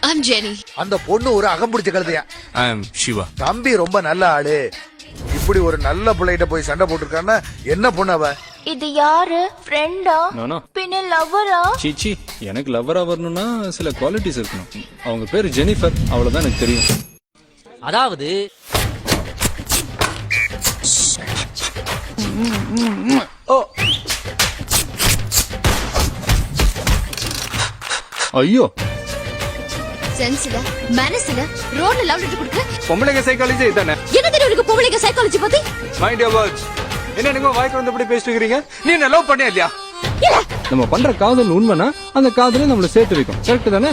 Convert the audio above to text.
I'm Jenny. அந்த பொண்ணு ஒரு அகம்பிடிச்ச கழுதையா. I am Shiva. தம்பி ரொம்ப நல்ல ஆளு. இப்படி ஒரு நல்ல பிள்ளைகிட்ட போய் சண்டை போட்டுருக்கான்னா என்ன பொண்ணு அவ? இது யாரு? ஃப்ரெண்டா? நானா? பின்ன லவ்வரா? சீச்சி, எனக்கு லவ்வரா வரணும்னா சில குவாலிட்டிஸ் இருக்கணும். அவங்க பேரு ஜெனிஃபர், அவ்வளவுதான் எனக்கு தெரியும். அதாவது ஐயோ, சென்ஸ்ல மேனஸ்ல ரோட்ல லவ் லெட்டர் கொடுக்க பொம்பளைங்க சைக்காலஜி இதானே? என்ன தெரியும் உனக்கு பொம்பளைங்க சைக்காலஜி பத்தி? Mind your words. என்ன நீங்க வாய்க்கு வந்தபடி பேசிட்டு இருக்கீங்க? நீ என்ன லவ் பண்ணியா இல்லையா? இல்ல நம்ம பண்ற காதல் உண்மைனா அந்த காதலே நம்மள சேர்த்து வைக்கும். கரெக்ட் தானே?